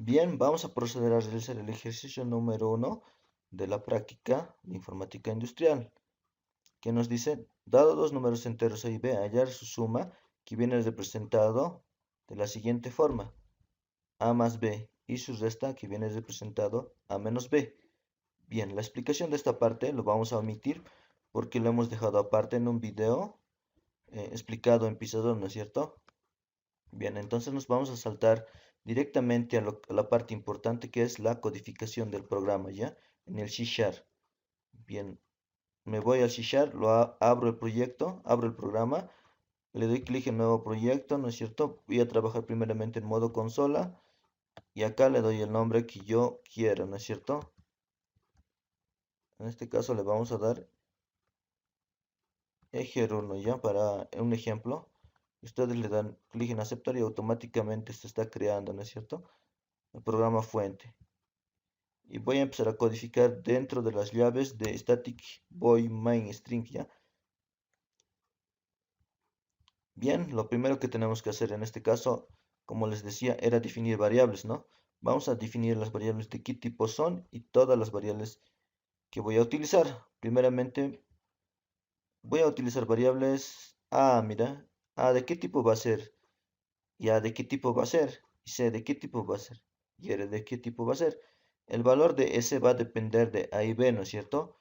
Bien, vamos a proceder a realizar el ejercicio número 1 de la práctica de informática industrial, que nos dice, dado dos números enteros A y B, hallar su suma, que viene representado de la siguiente forma, A más B, y su resta, que viene representado A menos B. Bien, la explicación de esta parte lo vamos a omitir porque lo hemos dejado aparte en un video explicado en pizarrón, ¿no es cierto? Bien, entonces nos vamos a saltar directamente a la parte importante que es la codificación del programa, ¿ya? En el C Sharp. Bien, me voy al C Sharp, abro el proyecto, abro el programa, le doy clic en nuevo proyecto, ¿no es cierto? Voy a trabajar primeramente en modo consola y acá le doy el nombre que yo quiero, ¿no es cierto? En este caso le vamos a dar ejer 1, ¿ya? Para un ejemplo. Ustedes le dan clic en aceptar y automáticamente se está creando, ¿no es cierto? El programa fuente. Y voy a empezar a codificar dentro de las llaves de static void main string, ¿ya? Bien, lo primero que tenemos que hacer en este caso, como les decía, era definir variables, ¿no? Vamos a definir las variables de qué tipo son y todas las variables que voy a utilizar. Primeramente, voy a utilizar variables A, mira, A de qué tipo va a ser, y A de qué tipo va a ser, y C de qué tipo va a ser, y R de qué tipo va a ser. El valor de S va a depender de A y B, ¿no es cierto?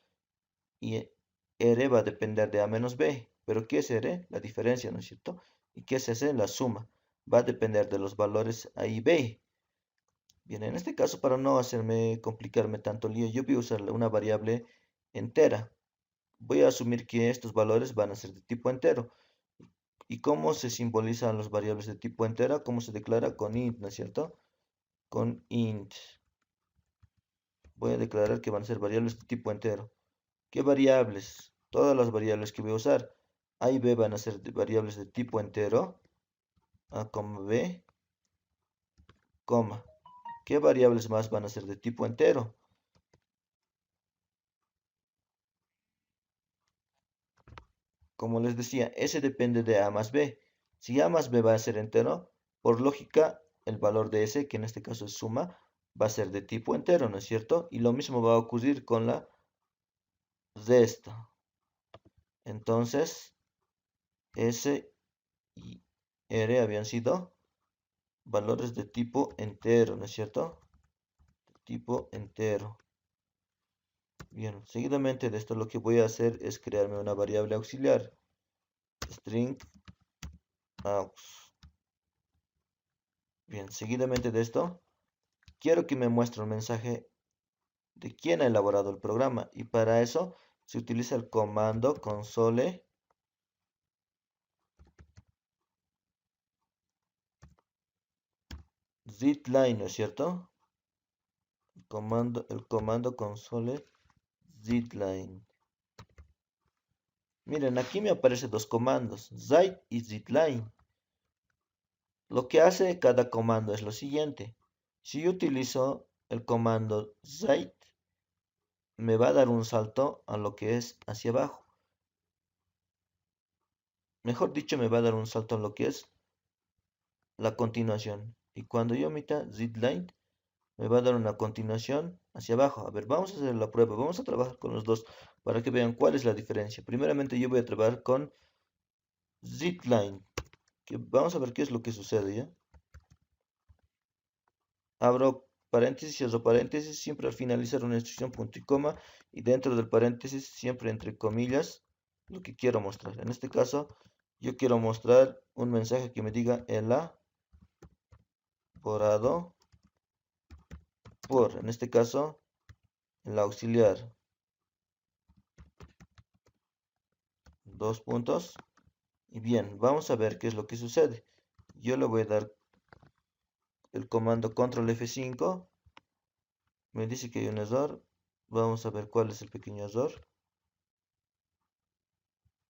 Y R va a depender de A menos B. ¿Pero qué es R? La diferencia, ¿no es cierto? ¿Y qué es S? La suma. Va a depender de los valores A y B. Bien, en este caso, para no hacerme complicarme tanto lío, yo voy a usar una variable entera. Voy a asumir que estos valores van a ser de tipo entero. ¿Y cómo se simbolizan los variables de tipo entera? ¿Cómo se declara? Con int, ¿no es cierto? Con int. Voy a declarar que van a ser variables de tipo entero. ¿Qué variables? Todas las variables que voy a usar. A y B van a ser variables de tipo entero. A, B, coma. ¿Qué variables más van a ser de tipo entero? Como les decía, S depende de A más B. Si A más B va a ser entero, por lógica, el valor de S, que en este caso es suma, va a ser de tipo entero, ¿no es cierto? Y lo mismo va a ocurrir con la resta. Entonces, S y R habían sido valores de tipo entero, ¿no es cierto? Tipo entero. Bien, seguidamente de esto lo que voy a hacer es crearme una variable auxiliar. String aux. Bien, seguidamente de esto, quiero que me muestre un mensaje de quién ha elaborado el programa. Y para eso se utiliza el comando console zline, ¿no es cierto? El comando console zline. Miren, aquí me aparecen dos comandos, zip y zline. Lo que hace cada comando es lo siguiente. Si yo utilizo el comando zip, me va a dar un salto a lo que es hacia abajo. Mejor dicho, me va a dar un salto a lo que es la continuación. Y cuando yo omita zipline, me va a dar una continuación hacia abajo. A ver, vamos a hacer la prueba. Vamos a trabajar con los dos para que vean cuál es la diferencia. Primeramente yo voy a trabajar con zipline. Vamos a ver qué es lo que sucede, ¿ya? Abro paréntesis, cierro paréntesis, siempre al finalizar una instrucción punto y coma, y dentro del paréntesis, siempre entre comillas, lo que quiero mostrar. En este caso, yo quiero mostrar un mensaje que me diga elaborado por, en este caso, el auxiliar. Dos puntos. Y bien, vamos a ver qué es lo que sucede. Yo le voy a dar el comando control F5. Me dice que hay un error. Vamos a ver cuál es el pequeño error.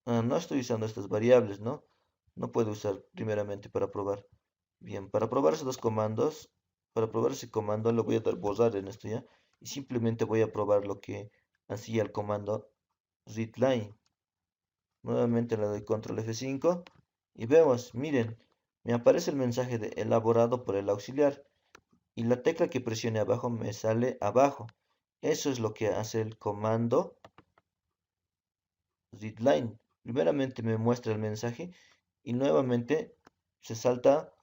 No estoy usando estas variables, ¿no? No puedo usar primeramente para probar. Bien, para probar esos dos comandos, para probar ese comando le voy a dar borrar en esto, ¿ya? Y simplemente voy a probar lo que hacía el comando readline. Nuevamente le doy control F5 y vemos, miren, me aparece el mensaje de elaborado por el auxiliar. y la tecla que presione abajo me sale abajo. Eso es lo que hace el comando readline. Primeramente me muestra el mensaje y nuevamente se salta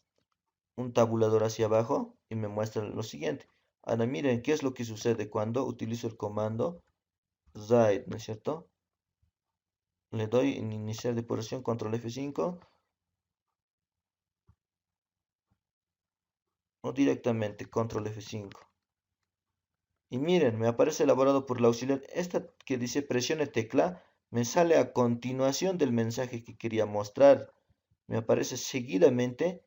un tabulador hacia abajo y me muestra lo siguiente. Ahora miren qué es lo que sucede cuando utilizo el comando write, ¿no es cierto? Le doy en iniciar depuración, control F5 o directamente control F5. Y miren, me aparece elaborado por el auxiliar. Esta que dice presione tecla me sale a continuación del mensaje que quería mostrar. Me aparece seguidamente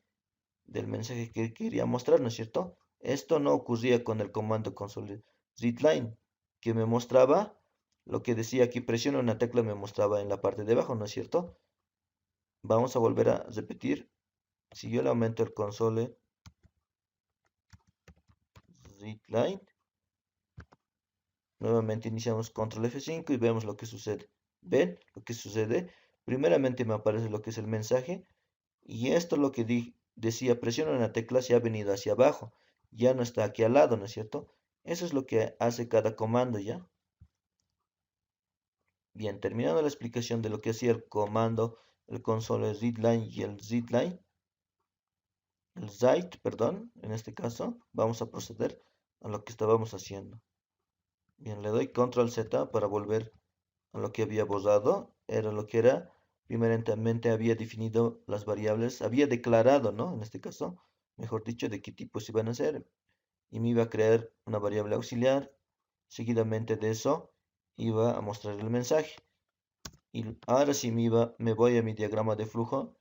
del mensaje que quería mostrar, ¿no es cierto? Esto no ocurría con el comando console readline, que me mostraba lo que decía aquí, presiona una tecla, me mostraba en la parte de abajo, ¿no es cierto? Vamos a volver a repetir. Si yo le aumento el console readline, nuevamente iniciamos control F5 y vemos lo que sucede. ¿Ven lo que sucede? Primeramente me aparece lo que es el mensaje y esto lo que decía presiona una tecla se ha venido hacia abajo. Ya no está aquí al lado, ¿no es cierto? Eso es lo que hace cada comando, ¿ya? Bien, terminando la explicación de lo que hacía el comando, el console readline y el readline, el write, perdón, en este caso, vamos a proceder a lo que estábamos haciendo. Bien, le doy control Z para volver a lo que había borrado. Era lo que era, primeramente había definido las variables, había declarado, ¿no? En este caso, mejor dicho, de qué tipos iban a ser. Y me iba a crear una variable auxiliar. Seguidamente de eso, iba a mostrar el mensaje. Y ahora sí me voy a mi diagrama de flujo.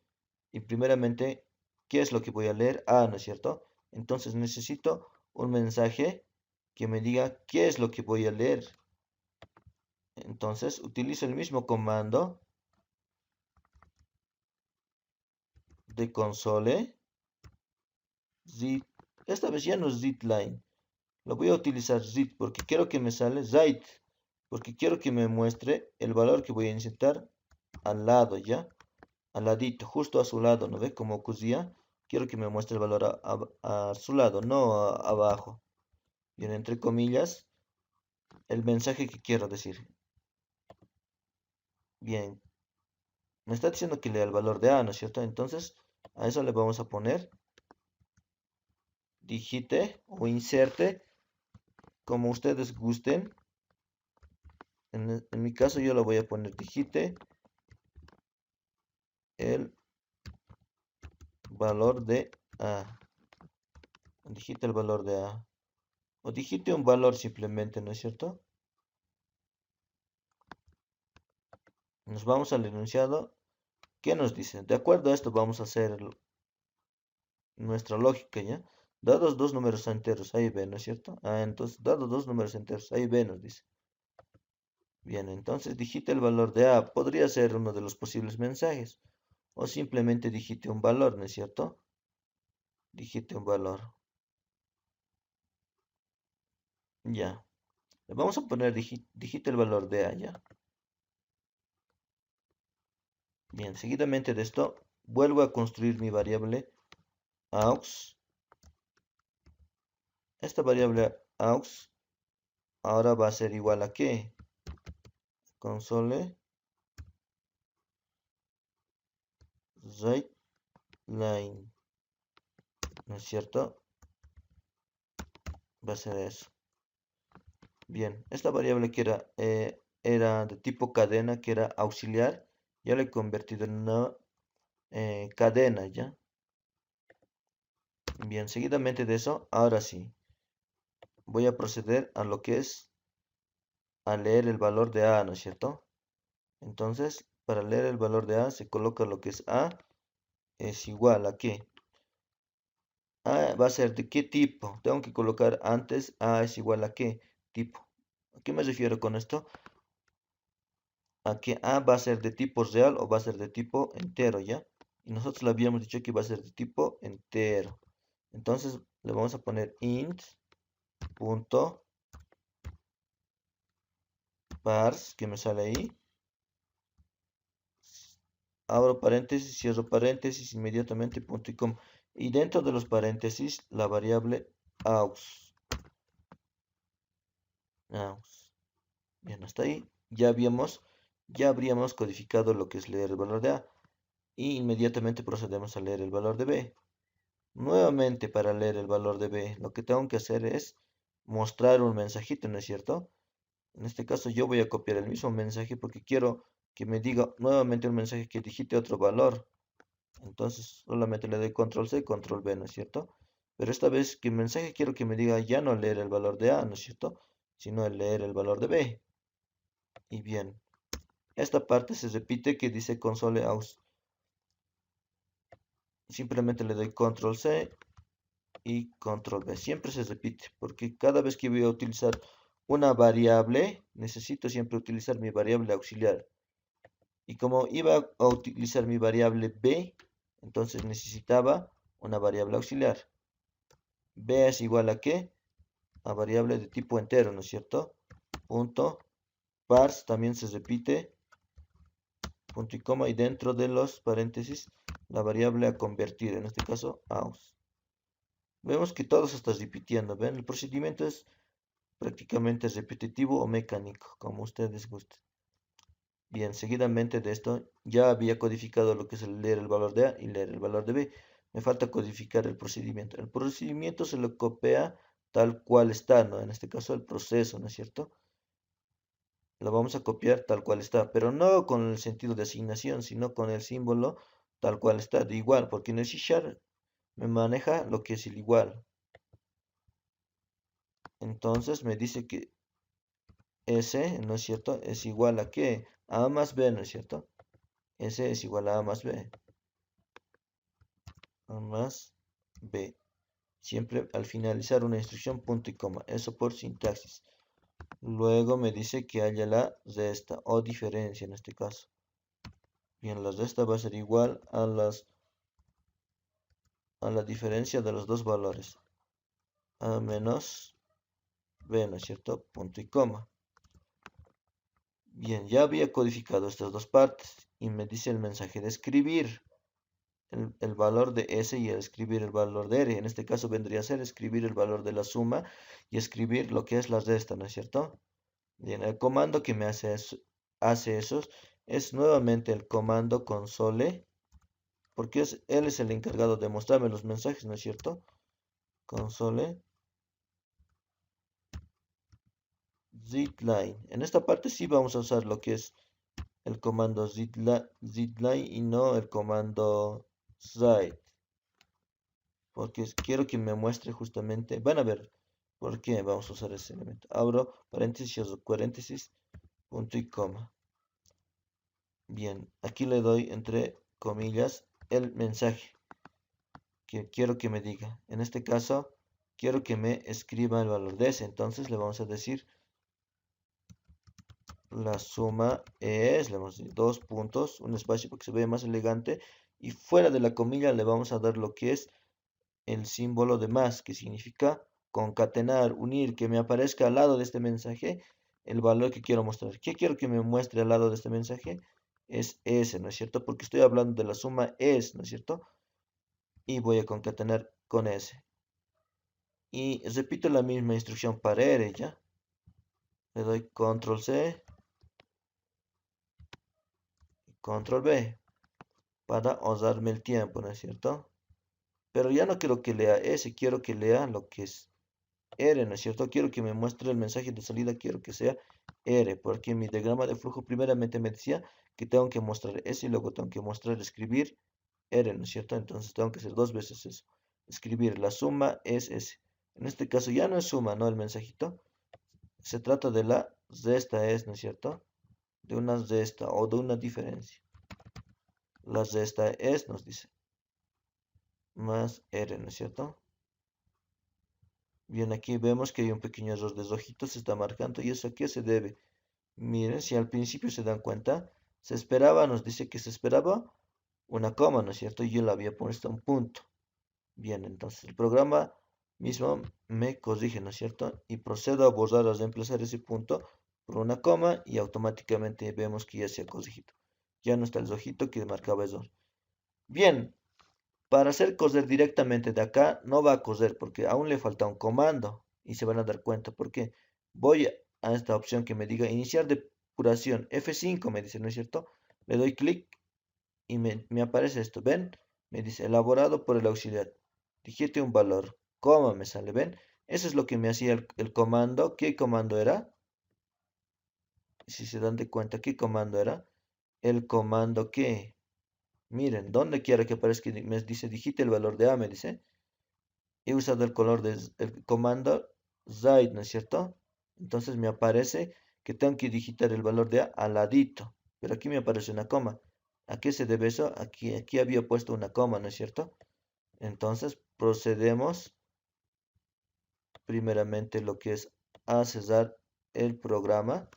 Y primeramente, ¿qué es lo que voy a leer? Ah, ¿no es cierto? Entonces necesito un mensaje que me diga qué es lo que voy a leer. Entonces utilizo el mismo comando de console. Zip. Esta vez ya no es readline. Lo voy a utilizar zip porque quiero que me sale write. Porque quiero que me muestre el valor que voy a insertar al lado, ¿ya? Al ladito, justo a su lado, ¿no ve? Como ocurría. Quiero que me muestre el valor a su lado, no abajo. Bien, entre comillas, el mensaje que quiero decir. Bien, me está diciendo que lea el valor de A, ¿no es cierto? Entonces, a eso le vamos a poner digite o inserte, como ustedes gusten. En mi caso yo lo voy a poner digite el valor de A. Digite el valor de A. O digite un valor simplemente, ¿no es cierto? Nos vamos al enunciado. ¿Qué nos dice? De acuerdo a esto vamos a hacer nuestra lógica, ¿ya? Dados dos números enteros, ahí B, ¿no es cierto? Ah, entonces, dados dos números enteros, ahí B nos dice. Bien, entonces digite el valor de A. Podría ser uno de los posibles mensajes. O simplemente digite un valor, ¿no es cierto? Digite un valor. Ya. Le vamos a poner digite el valor de A, ya. Bien, seguidamente de esto, vuelvo a construir mi variable aux. Esta variable aux ahora va a ser igual a ¿qué? Console write line, ¿no es cierto? Va a ser eso. Bien, esta variable que era de tipo cadena, que era auxiliar, ya la he convertido en una cadena, ¿ya? Bien, seguidamente de eso, ahora sí, voy a proceder a lo que es a leer el valor de A, ¿no es cierto? Entonces, para leer el valor de A se coloca lo que es A es igual a ¿qué? A va a ser de qué tipo. Tengo que colocar antes A es igual a qué tipo. ¿A qué me refiero con esto? A que A va a ser de tipo real o va a ser de tipo entero, ¿ya? Y nosotros le habíamos dicho que va a ser de tipo entero. Entonces le vamos a poner int punto parse, que me sale ahí. Abro paréntesis, cierro paréntesis, inmediatamente punto y coma. Y dentro de los paréntesis, la variable aus. Aus. Bien, hasta ahí ya habríamos codificado lo que es leer el valor de A. Y inmediatamente procedemos a leer el valor de B. Nuevamente, para leer el valor de B, lo que tengo que hacer es mostrar un mensajito, ¿no es cierto? En este caso yo voy a copiar el mismo mensaje porque quiero que me diga nuevamente un mensaje que digite otro valor. Entonces solamente le doy control C, control V, ¿no es cierto? Pero esta vez que el mensaje quiero que me diga ya no leer el valor de A, ¿no es cierto? Sino el leer el valor de B. Y bien, esta parte se repite que dice console aus. Simplemente le doy control C y control V. Siempre se repite porque cada vez que voy a utilizar una variable, necesito siempre utilizar mi variable auxiliar. Y como iba a utilizar mi variable B, entonces necesitaba una variable auxiliar. B es igual a ¿qué? A variable de tipo entero, ¿no es cierto? Punto. Parse también se repite. Punto y coma. Y dentro de los paréntesis, la variable a convertir, en este caso, aus. Vemos que todo se está repitiendo, ¿ven? El procedimiento es prácticamente repetitivo o mecánico, como ustedes gusten. Bien, seguidamente de esto ya había codificado lo que es el leer el valor de A y leer el valor de B. Me falta codificar el procedimiento. El procedimiento se lo copia tal cual está, ¿no? En este caso el proceso, ¿no es cierto? Lo vamos a copiar tal cual está, pero no con el sentido de asignación, sino con el símbolo tal cual está, de igual, porque en el C# me maneja lo que es el igual. Entonces me dice que S, ¿no es cierto? Es igual a ¿qué? A más B, ¿no es cierto? S es igual a más B. A más B. Siempre al finalizar una instrucción punto y coma. Eso por sintaxis. Luego me dice que haya la resta o diferencia en este caso. Bien, la resta va a ser igual a la diferencia de los dos valores. A menos B, ¿no es cierto? Punto y coma. Bien, ya había codificado estas dos partes y me dice el mensaje de escribir el valor de S y el escribir el valor de R. En este caso vendría a ser escribir el valor de la suma y escribir lo que es la resta, ¿no es cierto? Bien, el comando que me hace eso es nuevamente el comando console, porque él es el encargado de mostrarme los mensajes, ¿no es cierto? Console zline. En esta parte sí vamos a usar lo que es el comando zline y no el comando write, porque quiero que me muestre justamente, van a ver por qué vamos a usar ese elemento. Abro paréntesis, paréntesis, punto y coma. Bien, aquí le doy entre comillas el mensaje que quiero que me diga. En este caso, quiero que me escriba el valor de S. Entonces le vamos a decir la suma es, le vamos a decir dos puntos, un espacio para que se vea más elegante. Y fuera de la comilla le vamos a dar lo que es el símbolo de más, que significa concatenar, unir, que me aparezca al lado de este mensaje el valor que quiero mostrar. ¿Qué quiero que me muestre al lado de este mensaje? Es S, ¿no es cierto? Porque estoy hablando de la suma es, ¿no es cierto? Y voy a concatenar con S. Y repito la misma instrucción para R, ¿ya? Le doy control C, control V, para ahorrarme el tiempo, ¿no es cierto? Pero ya no quiero que lea S, quiero que lea lo que es R, ¿no es cierto? Quiero que me muestre el mensaje de salida, quiero que sea R, porque mi diagrama de flujo primeramente me decía que tengo que mostrar S y luego tengo que mostrar escribir R, ¿no es cierto? Entonces tengo que hacer dos veces eso. Escribir la suma es S. En este caso ya no es suma, ¿no? El mensajito. Se trata de la resta es, ¿no es cierto? De una resta o de una diferencia. La resta es, nos dice, más R, ¿no es cierto? Bien, aquí vemos que hay un pequeño error de rojito, se está marcando. ¿Y eso a qué se debe? Miren, si al principio se dan cuenta, se esperaba, nos dice que se esperaba una coma, ¿no es cierto? Y yo le había puesto un punto. Bien, entonces el programa mismo me corrige, ¿no es cierto? Y procedo a borrar, a reemplazar ese punto por una coma y automáticamente vemos que ya se ha corregido. Ya no está el rojito que marcaba error. Bien, Para hacer coser directamente de acá, no va a coser porque aún le falta un comando y se van a dar cuenta porque voy a esta opción que me diga iniciar depuración F5, me dice, ¿no es cierto? Le doy clic y me aparece esto, ¿ven? Me dice elaborado por el auxiliar. Digite un valor, coma me sale, ¿ven? Eso es lo que me hacía el comando. ¿Qué comando era? Si se dan de cuenta, ¿qué comando era? El comando que, miren, donde quiera que aparezca, me dice digite el valor de A, me dice. He usado el color del comando Zaid, ¿no es cierto? Entonces me aparece que tengo que digitar el valor de A al ladito, pero aquí me aparece una coma. ¿A qué se debe eso? Aquí había puesto una coma, ¿no es cierto? Entonces procedemos primeramente lo que es a cesar el programa.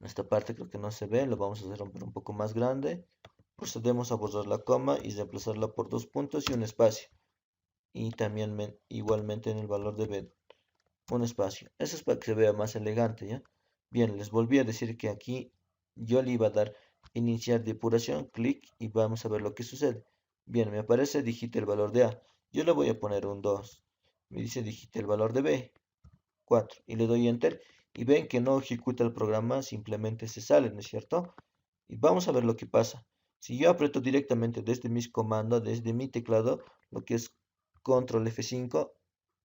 Esta parte creo que no se ve, lo vamos a hacer un poco más grande. Procedemos a borrar la coma y reemplazarla por dos puntos y un espacio. Y también igualmente en el valor de B un espacio. Eso es para que se vea más elegante, ¿ya? Bien, les volví a decir que aquí yo le iba a dar iniciar depuración, clic y vamos a ver lo que sucede. Bien, me aparece digite el valor de A. Yo le voy a poner un 2. Me dice digite el valor de B, 4. Y le doy enter y ven que no ejecuta el programa, simplemente se sale, ¿no es cierto? Y vamos a ver lo que pasa. Si yo aprieto directamente desde mis comandos, desde mi teclado, lo que es control F5,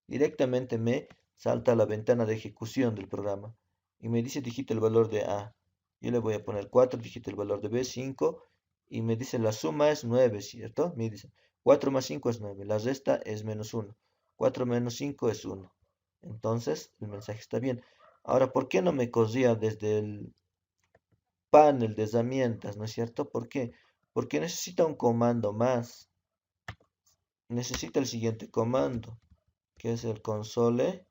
directamente me salta a la ventana de ejecución del programa y me dice digita el valor de A. Yo le voy a poner 4, digita el valor de B, 5 y me dice la suma es 9, ¿cierto? Me dice 4 más 5 es 9, la resta es menos 1, 4 menos 5 es 1. Entonces el mensaje está bien. Ahora, ¿por qué no me corría desde el panel de herramientas, ¿no es cierto? ¿Por qué? Porque necesita un comando más. Necesita el siguiente comando, que es el console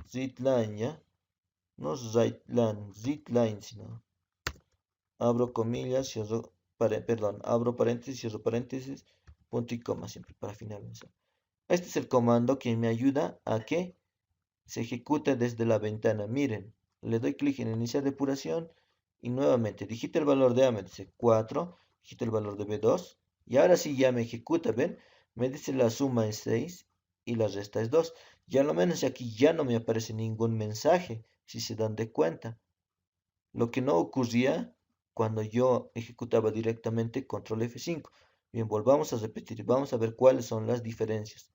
zline, ¿ya? No zline, sino abro comillas, cierro, perdón, abro paréntesis, cierro paréntesis, punto y coma siempre para finalizar. Este es el comando que me ayuda a que se ejecute desde la ventana. Miren, le doy clic en iniciar depuración y nuevamente digita el valor de A, me dice 4, digita el valor de B2 y ahora sí ya me ejecuta, ¿ven? Me dice la suma es 6 y la resta es 2. Y al menos aquí ya no me aparece ningún mensaje, si se dan de cuenta. Lo que no ocurría cuando yo ejecutaba directamente control F5. Bien, volvamos a repetir, vamos a ver cuáles son las diferencias.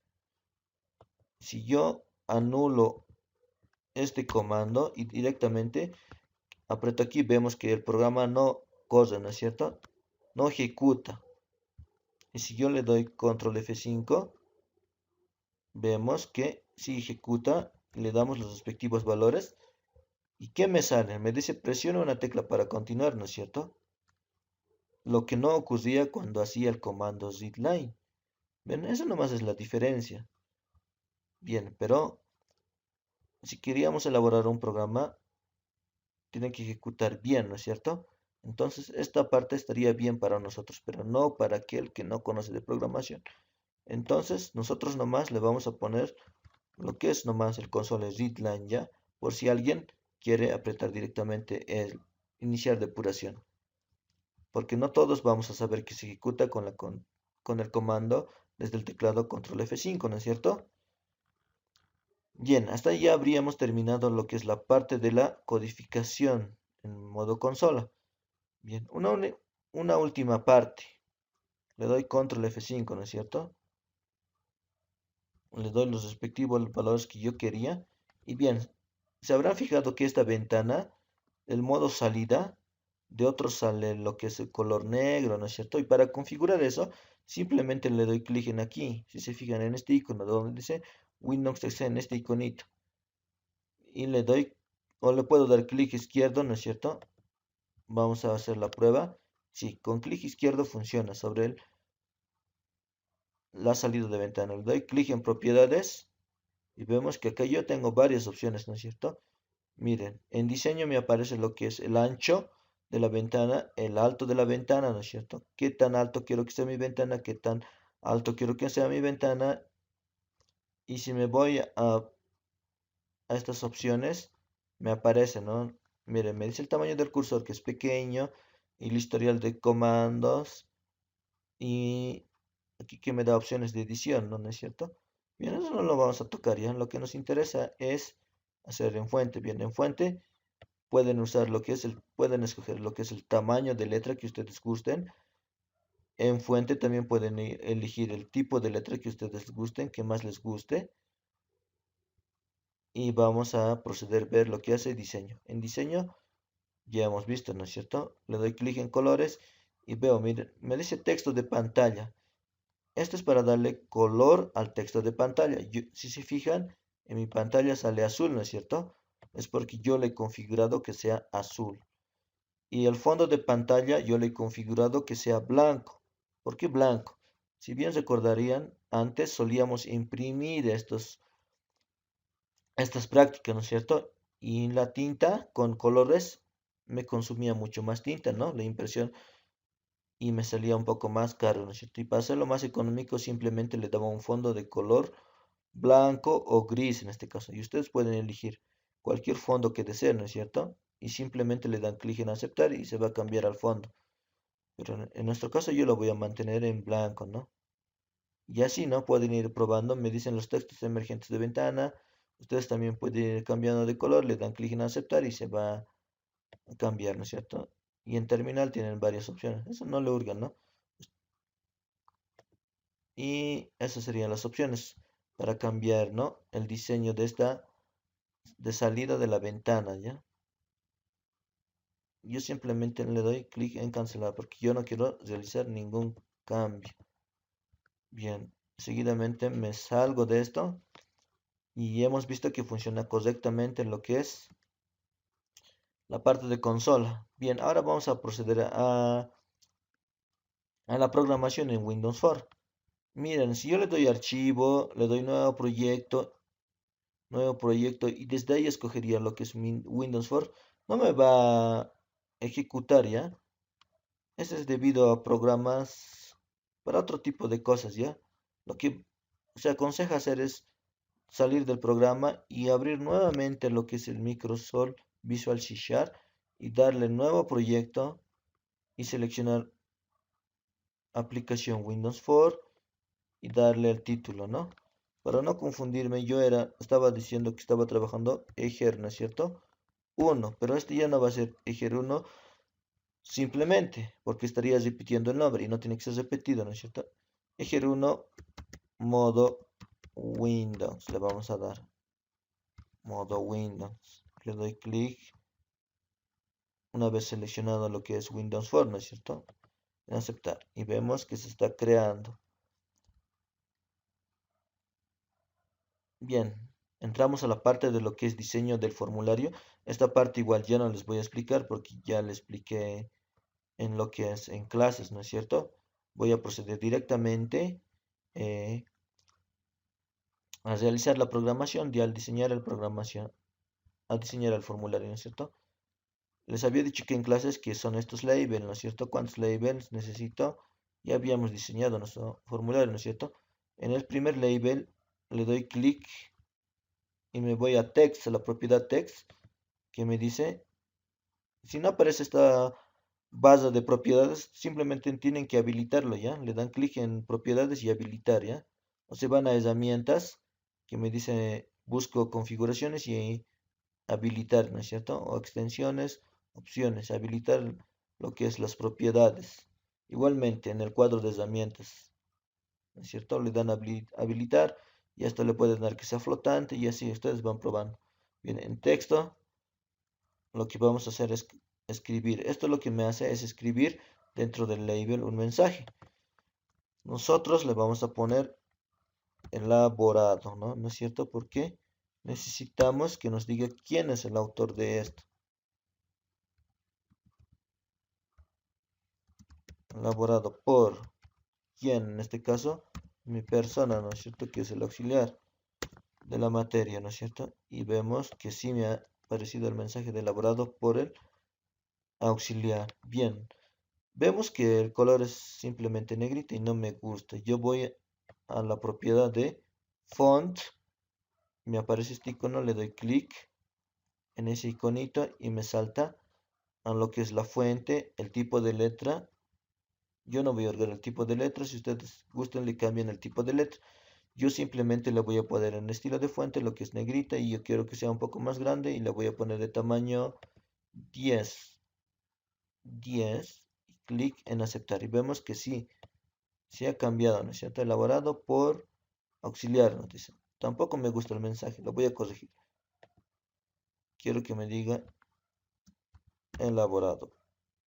Si yo anulo este comando y directamente aprieto aquí, vemos que el programa no corre, ¿no es cierto? No ejecuta. Y si yo le doy control F5, vemos que sí ejecuta, le damos los respectivos valores. ¿Y qué me sale? Me dice presiona una tecla para continuar, ¿no es cierto? Lo que no ocurría cuando hacía el comando readline. ¿Ven? Eso nomás es la diferencia. Bien, pero si queríamos elaborar un programa, tiene que ejecutar bien, ¿no es cierto? Entonces, esta parte estaría bien para nosotros, pero no para aquel que no conoce de programación. Entonces, nosotros nomás le vamos a poner lo que es nomás el console readline ya, por si alguien quiere apretar directamente el iniciar depuración. Porque no todos vamos a saber que se ejecuta con el comando desde el teclado control F5, ¿no es cierto? Bien, hasta ahí ya habríamos terminado lo que es la parte de la codificación en modo consola. Bien, una última parte. Le doy control F5, ¿no es cierto? Le doy los respectivos valores que yo quería. Y bien, se habrán fijado que esta ventana, el modo salida, de otro sale lo que es el color negro, ¿no es cierto? Y para configurar eso, simplemente le doy clic en aquí. Si se fijan en este icono donde dice Windows TC, en este iconito. Y le doy, o le puedo dar clic izquierdo, ¿no es cierto? Vamos a hacer la prueba. Sí, con clic izquierdo funciona sobre la salida de ventana. Le doy clic en propiedades y vemos que acá yo tengo varias opciones, ¿no es cierto? Miren, en diseño me aparece lo que es el ancho de la ventana, el alto de la ventana, ¿no es cierto? ¿Qué tan alto quiero que sea mi ventana? ¿Qué tan alto quiero que sea mi ventana? Y si me voy a estas opciones, me aparece, ¿no? miren, me dice el tamaño del cursor que es pequeño y el historial de comandos y aquí que me da opciones de edición, ¿no? ¿No es cierto? Bien, eso no lo vamos a tocar ya. Lo que nos interesa es hacer en fuente. Bien, en fuente pueden usar lo que es pueden escoger lo que es el tamaño de letra que ustedes gusten. En fuente también pueden elegir el tipo de letra que ustedes gusten, que más les guste. Y vamos a proceder a ver lo que hace diseño. En diseño ya hemos visto, ¿no es cierto? Le doy clic en colores y veo, miren, me dice texto de pantalla. Esto es para darle color al texto de pantalla. Si se fijan, en mi pantalla sale azul, ¿no es cierto? Es porque yo le he configurado que sea azul. Y el fondo de pantalla yo le he configurado que sea blanco. ¿Por qué blanco? Si bien recordarían, antes solíamos imprimir estas prácticas, ¿no es cierto? Y la tinta con colores me consumía mucho más tinta, ¿no? La impresión y me salía un poco más caro, ¿no es cierto? Y para hacerlo más económico simplemente le daba un fondo de color blanco o gris en este caso. Y ustedes pueden elegir cualquier fondo que deseen, ¿no es cierto? Y simplemente le dan clic en aceptar y se va a cambiar al fondo. Pero en nuestro caso yo lo voy a mantener en blanco, ¿no? Y así, ¿no? Pueden ir probando, me dicen los textos emergentes de ventana. Ustedes también pueden ir cambiando de color, le dan clic en aceptar y se va a cambiar, ¿no es cierto? Y en terminal tienen varias opciones. Eso no le hurgan, ¿no? Y esas serían las opciones para cambiar, ¿no? El diseño de de salida de la ventana, ¿ya? Yo simplemente le doy clic en cancelar porque yo no quiero realizar ningún cambio. Bien, seguidamente me salgo de esto y hemos visto que funciona correctamente en lo que es la parte de consola. Bien, ahora vamos a proceder a la programación en Windows Phone. Miren, si yo le doy archivo, le doy nuevo proyecto y desde ahí escogería lo que es Windows Phone, no me va a ejecutar ya. Eso es debido a programas para otro tipo de cosas, ¿ya? Lo que se aconseja hacer es salir del programa y abrir nuevamente lo que es el Microsoft Visual C Sharp y darle nuevo proyecto y seleccionar aplicación Windows 4 y darle el título, ¿no? Para no confundirme, estaba diciendo que estaba trabajando Ejer, ¿no es cierto? Uno, pero este ya no va a ser Ejer 1 simplemente, porque estaría repitiendo el nombre y no tiene que ser repetido, ¿no es cierto? Ejer 1, modo Windows, le vamos a dar modo Windows. Le doy clic una vez seleccionado lo que es Windows Phone, ¿no es cierto? En aceptar y vemos que se está creando. Bien, entramos a la parte de lo que es diseño del formulario. Esta parte igual ya no les voy a explicar porque ya les expliqué en lo que es en clases, ¿no es cierto? Voy a proceder directamente eh, a realizar la programación y al diseñar a diseñar el formulario, ¿no es cierto? Les había dicho que en clases que son estos labels, ¿no es cierto? ¿Cuántos labels necesito? Ya habíamos diseñado nuestro formulario, ¿no es cierto? En el primer label le doy clic y me voy a text, a la propiedad text, que me dice, si no aparece esta base de propiedades, simplemente tienen que habilitarlo, ¿ya? Le dan clic en propiedades y habilitar, ¿ya? O se van a herramientas, que me dice, busco configuraciones y habilitar, ¿no es cierto? O extensiones, opciones, habilitar lo que es las propiedades. Igualmente, en el cuadro de herramientas, ¿no es cierto? Le dan habilitar y esto le pueden dar que sea flotante y así ustedes van probando. Bien, en texto lo que vamos a hacer es escribir. Esto lo que me hace es escribir dentro del label un mensaje. Nosotros le vamos a poner elaborado, ¿no? ¿No es cierto? Porque necesitamos que nos diga quién es el autor de esto. Elaborado por quién, en este caso, mi persona, ¿no es cierto? Que es el auxiliar de la materia, ¿no es cierto? Y vemos que sí me ha aparecido el mensaje de elaborado por el auxiliar. Bien, vemos que el color es simplemente negrita y no me gusta. Yo voy a la propiedad de font, me aparece este icono, le doy clic en ese iconito y me salta a lo que es la fuente, el tipo de letra. Yo no voy a agregar el tipo de letra, si ustedes gustan le cambian el tipo de letra. Yo simplemente le voy a poner en estilo de fuente lo que es negrita y yo quiero que sea un poco más grande y le voy a poner de tamaño 10. 10 y clic en aceptar y vemos que sí, se ha cambiado, ¿no es cierto? Elaborado por auxiliar, nos dice. Tampoco me gusta el mensaje, lo voy a corregir. Quiero que me diga elaborado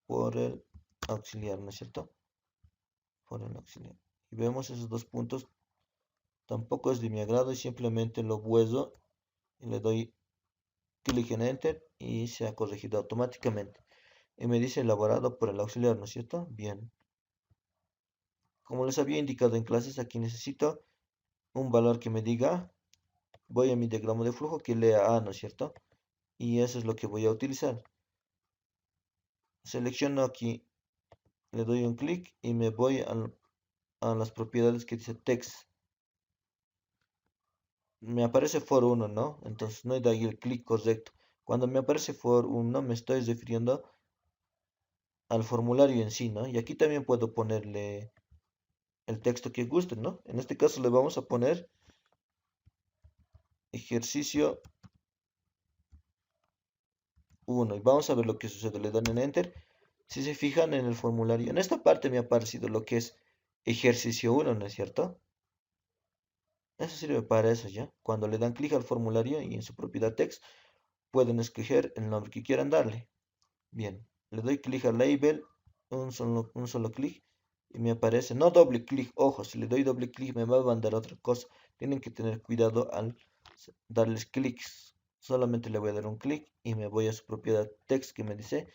por el auxiliar, ¿no es cierto? Por el auxiliar. Y vemos esos dos puntos, tampoco es de mi agrado y simplemente lo hueso y le doy clic en enter y se ha corregido automáticamente. Y me dice elaborado por el auxiliar, ¿no es cierto? Bien. Como les había indicado en clases, aquí necesito un valor que me diga, voy a mi diagrama de flujo que lea A, ¿no es cierto? Y eso es lo que voy a utilizar. Selecciono aquí, le doy un clic y me voy a las propiedades que dice text. Me aparece for 1, ¿no? Entonces no he dado el clic correcto. Cuando me aparece for 1 me estoy refiriendo al formulario en sí, ¿no? Y aquí también puedo ponerle el texto que guste, ¿no? En este caso le vamos a poner ejercicio 1 y vamos a ver lo que sucede. Le dan en enter. Si se fijan en el formulario, en esta parte me ha aparecido lo que es ejercicio 1, ¿no es cierto? Eso sirve para eso, ¿ya? Cuando le dan clic al formulario y en su propiedad text, pueden escoger el nombre que quieran darle. Bien, le doy clic al label, un solo clic y me aparece, no doble clic, ojo, si le doy doble clic me va a mandar otra cosa. Tienen que tener cuidado al darles clics. Solamente le voy a dar un clic y me voy a su propiedad text que me dice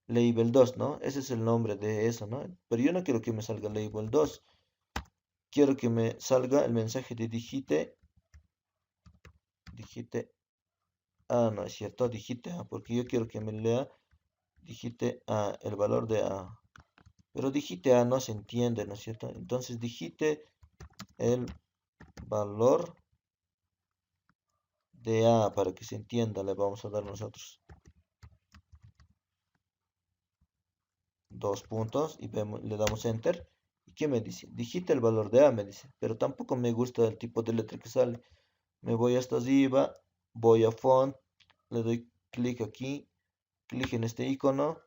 label 2, ¿no? Ese es el nombre de eso, ¿no? Pero yo no quiero que me salga label 2. Quiero que me salga el mensaje de digite A, no es cierto, digite A, porque yo quiero que me lea digite A, el valor de A. Pero digite A no se entiende, ¿no es cierto? Entonces digite el valor de A para que se entienda, le vamos a dar nosotros dos puntos y le damos enter. ¿Y qué me dice? Digite el valor de A, me dice, pero tampoco me gusta el tipo de letra que sale. Me voy hasta arriba, voy a font, le doy clic aquí, clic en este icono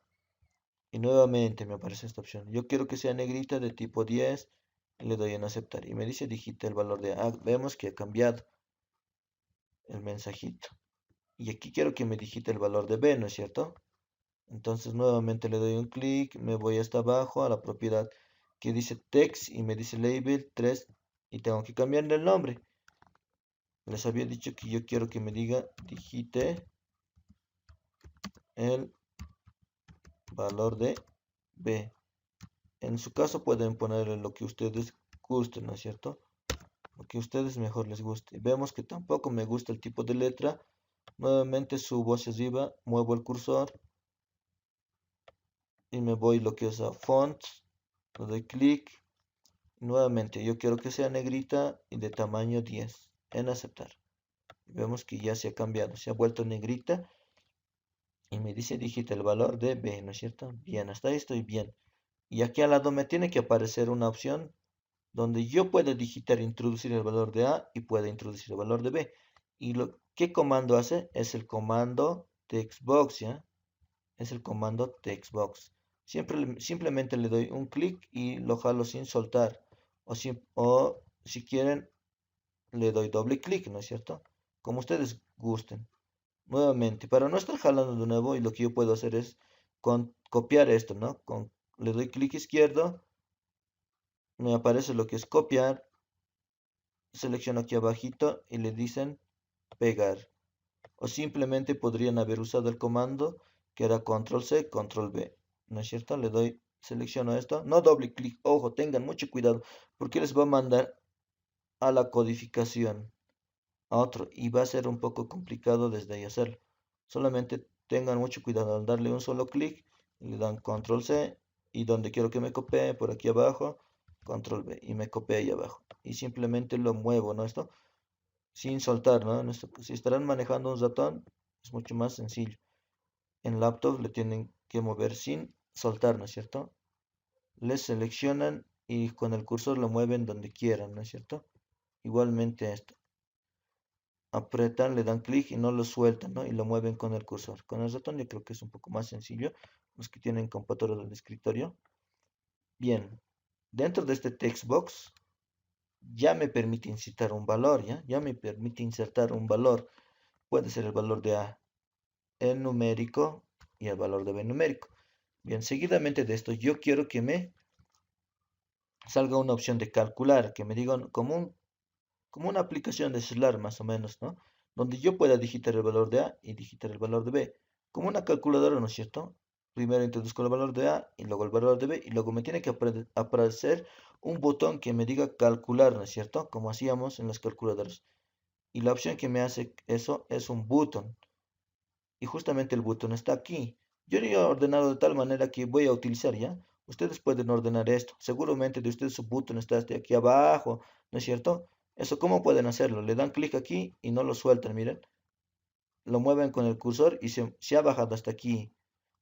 y nuevamente me aparece esta opción. Yo quiero que sea negrita de tipo 10 y le doy en aceptar y me dice digite el valor de A. Vemos que ha cambiado el mensajito. Y aquí quiero que me digite el valor de B, ¿no es cierto? Entonces nuevamente le doy un clic, me voy hasta abajo a la propiedad que dice text y me dice label 3 y tengo que cambiarle el nombre. Les había dicho que yo quiero que me diga digite el valor de B. En su caso pueden ponerle lo que ustedes gusten, ¿no es cierto? Lo que a ustedes mejor les guste. Vemos que tampoco me gusta el tipo de letra. Nuevamente subo hacia arriba, muevo el cursor y me voy lo que es a font, le doy clic. Nuevamente yo quiero que sea negrita y de tamaño 10 en aceptar. Vemos que ya se ha cambiado, se ha vuelto negrita y me dice digita el valor de B, ¿no es cierto? Bien, hasta ahí estoy bien. Y aquí al lado me tiene que aparecer una opción donde yo pueda digitar, introducir el valor de A y pueda introducir el valor de B. Y ¿qué comando hace? Es el comando textbox, ¿ya? Es el comando textbox. Simplemente le doy un clic y lo jalo sin soltar. O si quieren, le doy doble clic, ¿no es cierto? Como ustedes gusten. Nuevamente, para no estar jalando de nuevo, y lo que yo puedo hacer es copiar esto, ¿no? Le doy clic izquierdo, me aparece lo que es copiar, selecciono aquí abajito y le dicen pegar. O simplemente podrían haber usado el comando que era control C, control V. ¿No es cierto? Le doy, selecciono esto, no doble clic, ojo, tengan mucho cuidado, porque les va a mandar a la codificación, a otro, y va a ser un poco complicado desde ahí hacerlo. Solamente tengan mucho cuidado al darle un solo clic, le dan control C, y donde quiero que me copie, por aquí abajo, control V, y me copia ahí abajo. Y simplemente lo muevo, ¿no? Esto sin soltar, ¿no? Si estarán manejando un ratón, Es mucho más sencillo. En laptop le tienen que mover sin soltar, ¿no es cierto? Le seleccionan y con el cursor lo mueven donde quieran, ¿no es cierto? Igualmente esto. Apretan, le dan clic y no lo sueltan, ¿no? Y lo mueven con el cursor. Con el ratón yo creo que es un poco más sencillo. Los que tienen computadora del escritorio. Bien, dentro de este text box ya me permite insertar un valor, ¿ya? Ya me permite insertar un valor. Puede ser el valor de A en numérico y el valor de B en numérico. Bien, seguidamente de esto yo quiero que me salga una opción de calcular, que me diga como una aplicación de celular más o menos, ¿no? Donde yo pueda digitar el valor de A y digitar el valor de B. Como una calculadora, ¿no es cierto? Primero introduzco el valor de A y luego el valor de B y luego me tiene que aparecer un botón que me diga calcular, ¿no es cierto? Como hacíamos en las calculadoras. Y la opción que me hace eso es un botón. Y justamente el botón está aquí. Yo lo he ordenado de tal manera que voy a utilizar ya. Ustedes pueden ordenar esto. Seguramente de ustedes su botón está de aquí abajo, ¿no es cierto? Eso, ¿cómo pueden hacerlo? Le dan clic aquí y no lo sueltan, miren. Lo mueven con el cursor y se ha bajado hasta aquí.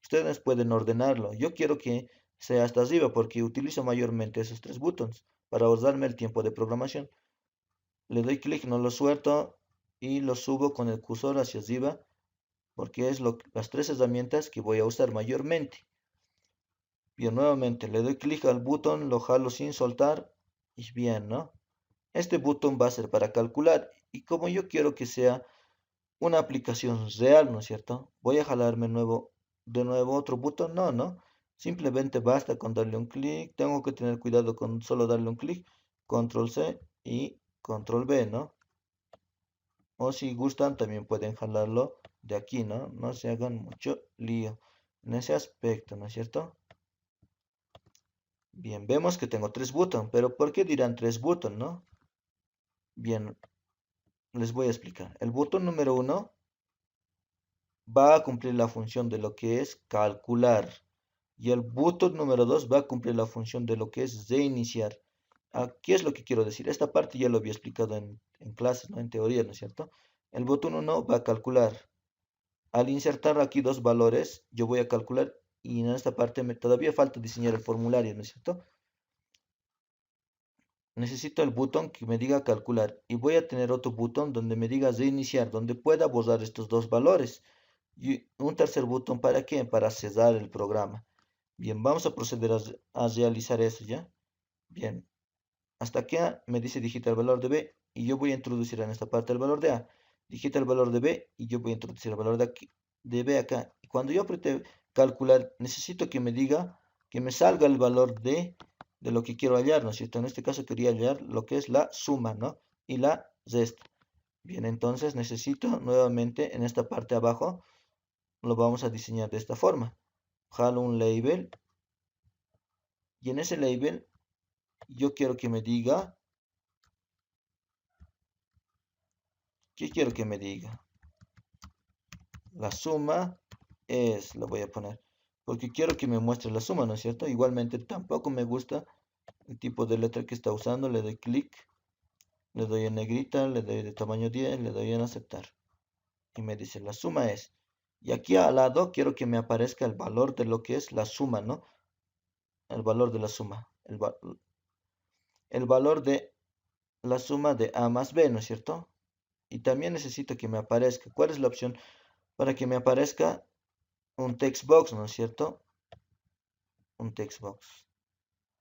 Ustedes pueden ordenarlo. Yo quiero que sea hasta arriba porque utilizo mayormente esos tres botones para ahorrarme el tiempo de programación. Le doy clic, no lo suelto y lo subo con el cursor hacia arriba porque es las tres herramientas que voy a usar mayormente. Bien, nuevamente le doy clic al botón, lo jalo sin soltar y bien, ¿no? Este botón va a ser para calcular y como yo quiero que sea una aplicación real, ¿no es cierto? Voy a jalarme de nuevo otro botón, no, no. Simplemente basta con darle un clic, tengo que tener cuidado con solo darle un clic, control C y control V, ¿no? O si gustan también pueden jalarlo de aquí, ¿no? No se hagan mucho lío en ese aspecto, ¿no es cierto? Bien, vemos que tengo tres botones, pero ¿por qué dirán tres botones, no? Bien, les voy a explicar. El botón número uno va a cumplir la función de lo que es calcular. Y el botón número 2 va a cumplir la función de lo que es reiniciar. ¿Qué es lo que quiero decir? Esta parte ya lo había explicado en clases, ¿no? En teoría, ¿no es cierto? El botón uno va a calcular. Al insertar aquí dos valores, yo voy a calcular y en esta parte todavía falta diseñar el formulario, ¿no es cierto? Necesito el botón que me diga calcular y voy a tener otro botón donde me diga reiniciar, donde pueda borrar estos dos valores. Y un tercer botón, ¿para qué? Para cerrar el programa. Bien, vamos a proceder a realizar eso, ¿ya? Bien, hasta aquí me dice digita el valor de B y yo voy a introducir en esta parte el valor de A. Digita el valor de B y yo voy a introducir el valor de, aquí, de B acá. Y cuando yo apriete calcular, necesito que me diga, que me salga el valor de lo que quiero hallar, ¿no es cierto? En este caso quería hallar lo que es la suma, ¿no? Y la resta. Bien, entonces necesito nuevamente en esta parte abajo, lo vamos a diseñar de esta forma. Jalo un label y en ese label yo quiero que me diga, ¿qué quiero que me diga? La suma es, lo voy a poner, porque quiero que me muestre la suma, ¿no es cierto? Igualmente tampoco me gusta el tipo de letra que está usando, le doy clic, le doy en negrita, le doy de tamaño 10, le doy en aceptar. Y me dice, la suma es. Y aquí al lado quiero que me aparezca el valor de lo que es la suma, ¿no? El valor de la suma. El valor de la suma de A más B, ¿no es cierto? Y también necesito que me aparezca. ¿Cuál es la opción? Para que me aparezca un text box, ¿no es cierto? Un text box.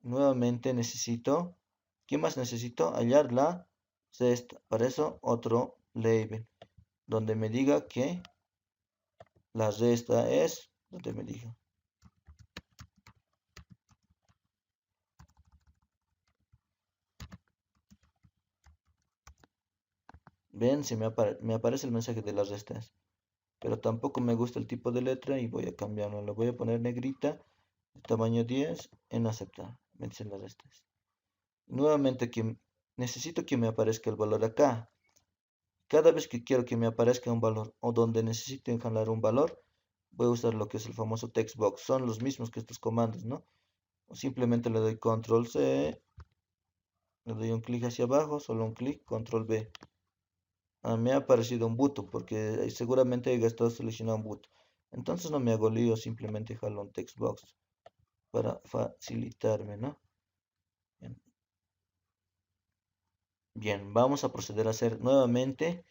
Nuevamente necesito, ¿qué más necesito? Hallar la cesta. Para eso otro label, donde me diga que la resta es, donde me diga. Ven, me aparece el mensaje de las restas, pero tampoco me gusta el tipo de letra y voy a cambiarlo. Lo voy a poner negrita, de tamaño 10, en aceptar. Me dicen las restas. Nuevamente que necesito que me aparezca el valor acá. Cada vez que quiero que me aparezca un valor o donde necesito jalar un valor, voy a usar lo que es el famoso text box. Son los mismos que estos comandos, ¿no? O simplemente le doy control C, le doy un clic hacia abajo, solo un clic, control B. me ha aparecido un button porque seguramente he estado seleccionado un button. Entonces no me hago lío, simplemente jalo un text box para facilitarme, ¿no? Bien, bien, vamos a proceder a hacer nuevamente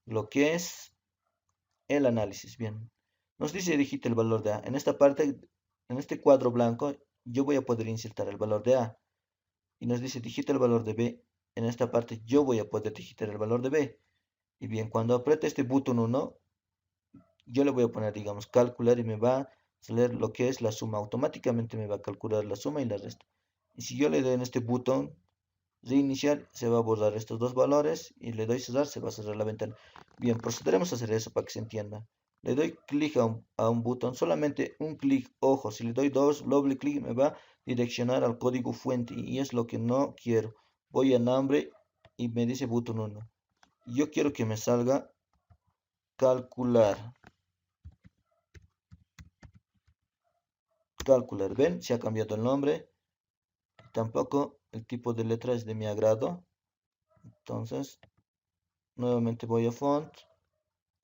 lo que es el análisis. Bien, nos dice digite el valor de A. En esta parte, en este cuadro blanco, yo voy a poder insertar el valor de A. Y nos dice digita el valor de B. En esta parte yo voy a poder digitar el valor de B. Y bien, cuando apriete este botón 1, yo le voy a poner, digamos, calcular y me va a salir lo que es la suma. Automáticamente me va a calcular la suma y la resta. Y si yo le doy en este botón reiniciar, se va a borrar estos dos valores y le doy cerrar, se va a cerrar la ventana. Bien, procederemos a hacer eso para que se entienda. Le doy clic a un botón, solamente un clic, ojo, si le doy doble clic me va a direccionar al código fuente y es lo que no quiero. Voy a nombre y me dice botón 1. Yo quiero que me salga calcular. Calcular, ven, se ha cambiado el nombre. Tampoco el tipo de letra es de mi agrado. Entonces, nuevamente voy a font.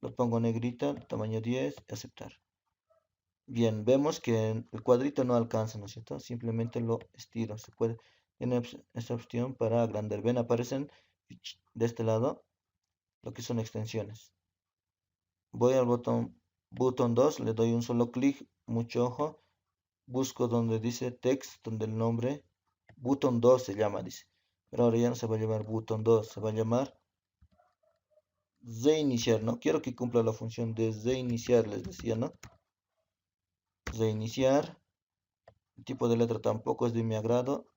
Lo pongo negrita, tamaño 10, aceptar. Bien, vemos que el cuadrito no alcanza, ¿no es cierto? Simplemente lo estiro. Se puede, tiene esta opción para agrandar. Ven, aparecen de este lado lo que son extensiones. Voy al botón 2, le doy un solo clic, mucho ojo. Busco donde dice text, donde el nombre, botón 2 se llama, dice. Pero ahora ya no se va a llamar botón 2, se va a llamar reiniciar, ¿no? Quiero que cumpla la función de reiniciar, les decía, ¿no? Reiniciar. El tipo de letra tampoco es de mi agrado.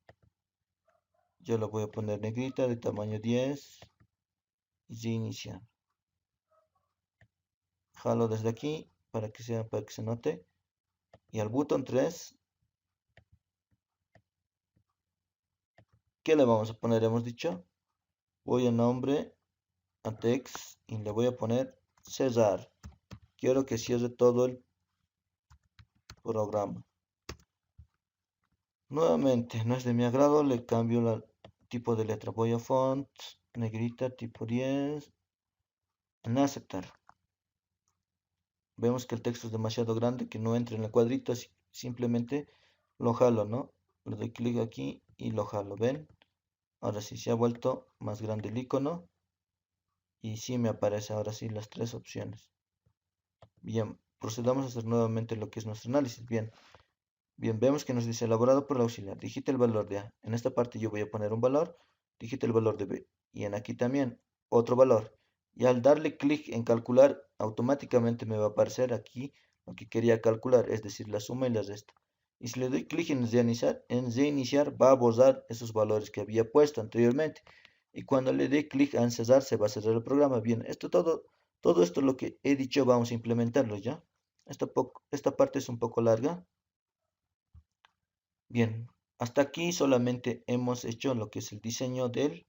Yo lo voy a poner negrita de tamaño 10 y reiniciar. Jalo desde aquí para que se note. Y al botón 3, ¿qué le vamos a poner? Hemos dicho, voy a nombre, a text y le voy a poner cerrar. Quiero que cierre todo el programa. Nuevamente, no es de mi agrado, le cambio el tipo de letra. Voy a font, negrita, tipo 10, en aceptar. Vemos que el texto es demasiado grande, que no entra en el cuadrito, así simplemente lo jalo, ¿no? Le doy clic aquí y lo jalo, ¿ven? Ahora sí se ha vuelto más grande el icono y sí me aparece ahora sí las tres opciones. Bien, procedamos a hacer nuevamente lo que es nuestro análisis. Bien, bien, vemos que nos dice elaborado por el auxiliar. Digita el valor de A. En esta parte yo voy a poner un valor, digita el valor de B. Y en aquí también otro valor. Y al darle clic en calcular, automáticamente me va a aparecer aquí lo que quería calcular, es decir, la suma y la resta. Y si le doy clic en reiniciar va a borrar esos valores que había puesto anteriormente. Y cuando le dé clic en cerrar, se va a cerrar el programa. Bien, todo esto lo que he dicho vamos a implementarlo ya. Esta parte es un poco larga. Bien, hasta aquí solamente hemos hecho lo que es el diseño del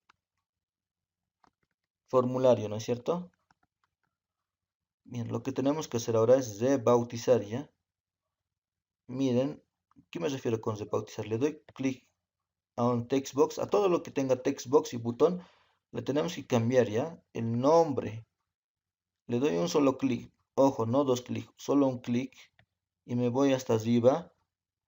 formulario, ¿no es cierto? Bien, lo que tenemos que hacer ahora es rebautizar ya. Miren, ¿qué me refiero con rebautizar? Le doy clic a un textbox, a todo lo que tenga textbox y botón, le tenemos que cambiar ya el nombre. Le doy un solo clic, ojo, no dos clics, solo un clic y me voy hasta arriba,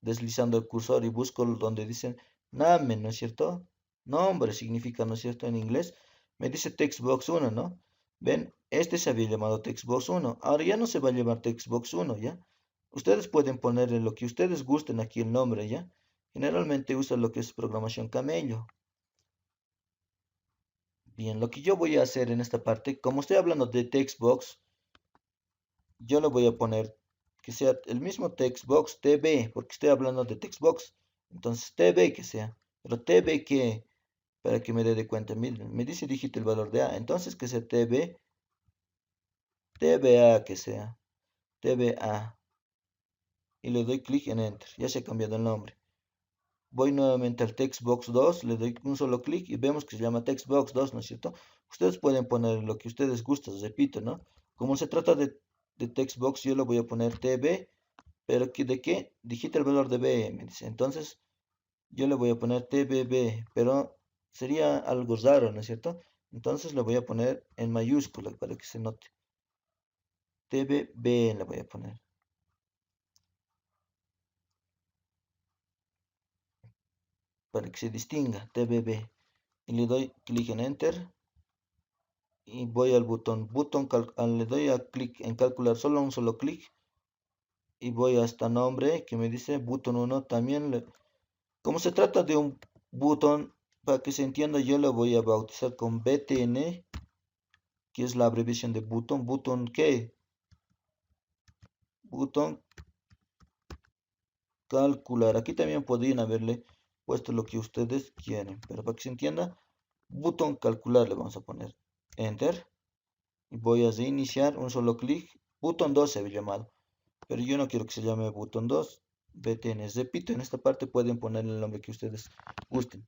deslizando el cursor y busco donde dicen name, ¿no es cierto? Nombre significa, ¿no es cierto? En inglés me dice textbox 1, ¿no? Ven, este se había llamado textbox 1, ahora ya no se va a llamar textbox 1, ¿ya? Ustedes pueden ponerle lo que ustedes gusten aquí el nombre, ¿ya? Generalmente usa lo que es programación Camello. Bien, lo que yo voy a hacer en esta parte, como estoy hablando de textbox, yo le voy a poner que sea el mismo textbox TB, porque estoy hablando de textbox. Entonces TB que sea, pero TB que, para que me dé de cuenta, miren, me dice dígito el valor de A, entonces que sea TB, TBA que sea, TBA, y le doy clic en Enter, ya se ha cambiado el nombre. Voy nuevamente al textbox 2, le doy un solo clic y vemos que se llama textbox 2, ¿no es cierto? Ustedes pueden poner lo que ustedes gusten, repito, ¿no? Como se trata de textbox, yo le voy a poner TB, pero ¿de qué? Digita el valor de B, me dice. Entonces, yo le voy a poner TBB, pero sería algo raro, ¿no es cierto? Entonces le voy a poner en mayúscula para que se note. TBB le voy a poner. Para que se distinga, TBB. Y le doy clic en Enter. Y voy al botón. Le doy a clic en calcular, solo un solo clic. Y voy hasta nombre que me dice botón 1. También, como se trata de un botón, para que se entienda, yo lo voy a bautizar con BTN, que es la abreviación de botón. ¿Botón qué? Botón calcular. Aquí también podrían haberle puesto lo que ustedes quieren, pero para que se entienda, botón calcular le vamos a poner Enter. Y voy a reiniciar un solo clic. Botón 2 se había llamado, pero yo no quiero que se llame botón 2. BTN. Repito, en esta parte pueden ponerle el nombre que ustedes gusten,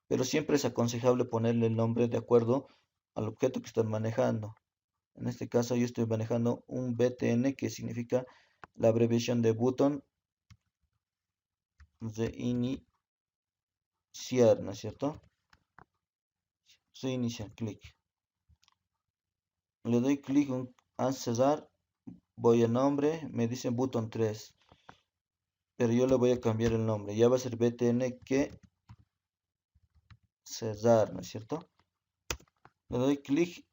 pero siempre es aconsejable ponerle el nombre de acuerdo al objeto que están manejando. En este caso yo estoy manejando un BTN, que significa la abreviación de button reiniciar, ¿no es cierto? Reiniciar, clic. Le doy clic a cerrar, voy a nombre, me dice button 3, pero yo le voy a cambiar el nombre. Ya va a ser BTN que cerrar, ¿no es cierto? Le doy clic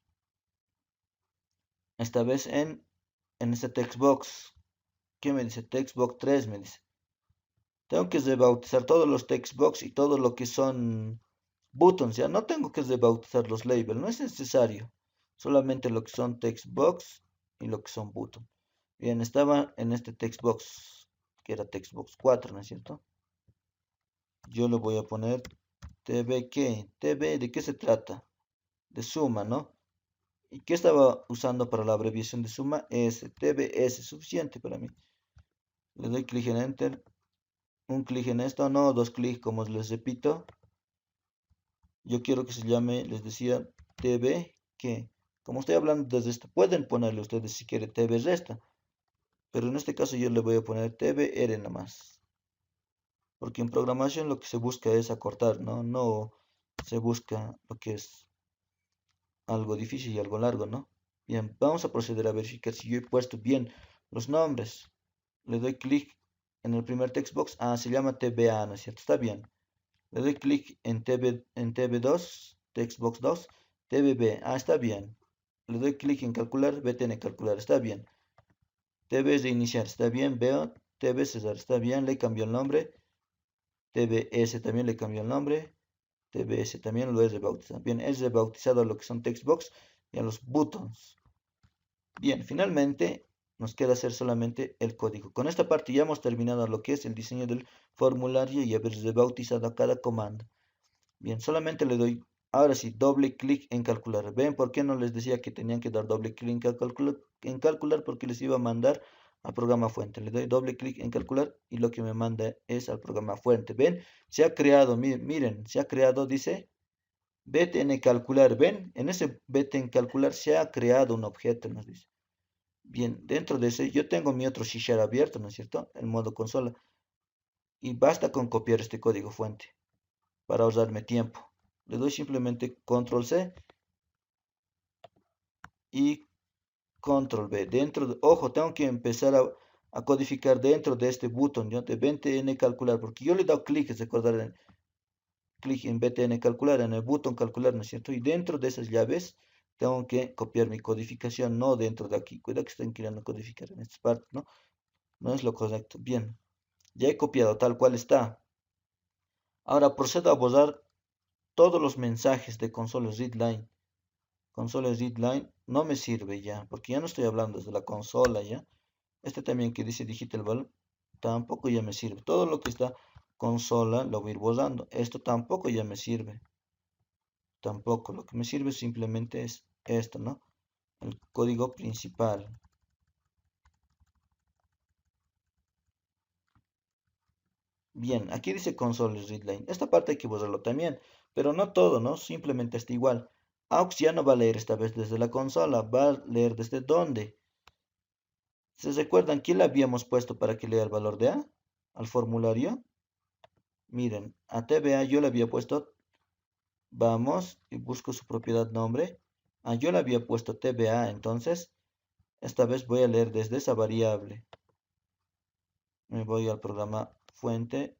esta vez en este text box. ¿Qué me dice? Text box 3 me dice. Tengo que rebautizar todos los text box y todo lo que son buttons. Ya no tengo que rebautizar los labels, no es necesario. Solamente lo que son text box y lo que son buttons. Bien, estaba en este text box, que era text box 4, ¿no es cierto? Yo le voy a poner TB, ¿qué? TB, ¿de qué se trata? De suma, ¿no? ¿Y qué estaba usando para la abreviación de suma? S, TBS, suficiente para mí. Le doy clic en Enter, un clic en esto, no, dos clics, como les repito. Yo quiero que se llame, les decía, TB, que como estoy hablando desde esto, pueden ponerle ustedes si quieren TB resta, pero en este caso yo le voy a poner TBR nada más, porque en programación lo que se busca es acortar, ¿no? No se busca lo que es algo difícil y algo largo, ¿no? Bien, vamos a proceder a verificar si yo he puesto bien los nombres. Le doy clic en el primer text box, se llama TBA, ¿no es cierto? Está bien. Le doy clic en TB2, textbox 2, TBB, está bien. Le doy clic en calcular, BTN calcular, está bien. TB es de iniciar, está bien. Veo, TB Cesar, está bien. Le cambió el nombre. TBS también le cambió el nombre. TBS también lo es rebautizado. Bien, es rebautizado a lo que son textbox y a los buttons. Bien, finalmente nos queda hacer solamente el código. Con esta parte ya hemos terminado lo que es el diseño del formulario y haber rebautizado a cada comando. Bien, solamente le doy, ahora sí, doble clic en calcular. ¿Ven por qué no les decía que tenían que dar doble clic en calcular? Porque les iba a mandar al programa fuente. Le doy doble clic en calcular y lo que me manda es al programa fuente. ¿Ven? Se ha creado, miren, se ha creado, dice, BTN calcular. ¿Ven? En ese BTN calcular se ha creado un objeto, nos dice. Bien, dentro de ese yo tengo mi otro C# abierto, ¿no es cierto? El modo consola. Y basta con copiar este código fuente para ahorrarme tiempo. Le doy simplemente control C y control V. Ojo, tengo que empezar a codificar dentro de este botón, ¿no? De BTN calcular, porque yo le he dado clic, recordar, clic en BTN calcular, en el botón calcular, ¿no es cierto? Y dentro de esas llaves tengo que copiar mi codificación, no dentro de aquí. Cuidado que estén queriendo codificar en esta parte, ¿no? No es lo correcto. Bien, ya he copiado tal cual está. Ahora procedo a borrar todos los mensajes de console readline. Console readline no me sirve ya, porque ya no estoy hablando desde la consola ya. Este también que dice digital val tampoco ya me sirve. Todo lo que está consola lo voy a ir borrando. Esto tampoco ya me sirve. Tampoco. Lo que me sirve simplemente es esto, ¿no? El código principal. Bien, aquí dice console readline. Esta parte hay que borrarlo también, pero no todo, ¿no? Simplemente está igual. AUX ya no va a leer esta vez desde la consola, va a leer desde dónde. ¿Se recuerdan quién le habíamos puesto para que lea el valor de A al formulario? Miren, a TBA yo le había puesto Vamos y busco su propiedad nombre. Yo le había puesto TBA, entonces esta vez voy a leer desde esa variable. Me voy al programa fuente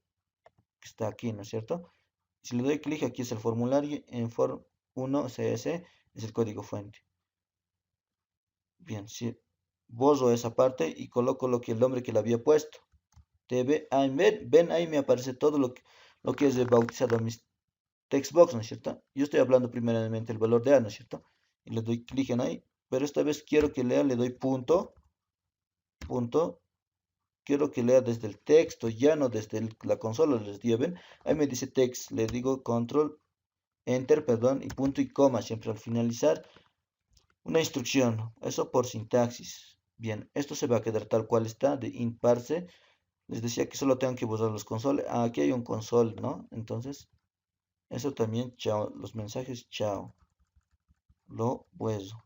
que está aquí, ¿no es cierto? Si le doy clic, aquí es el formulario, en form1cs es el código fuente. Bien, si borro esa parte y coloco el nombre que le había puesto. Ven ahí me aparece todo lo que es bautizado a mis textbox, ¿no es cierto? Yo estoy hablando primeramente el valor de A, ¿no es cierto? Y le doy clic en ahí, pero esta vez quiero que lea, le doy punto, quiero que lea desde el texto, ya no desde la consola, les digo, ven, ahí me dice text, le digo control, enter, perdón, y punto y coma, siempre al finalizar, una instrucción, eso por sintaxis. Bien, esto se va a quedar tal cual está, de int parse, les decía que solo tengo que borrar los consoles, aquí hay un console, ¿no? Entonces, eso también, chao, los mensajes, chao, lo hueso.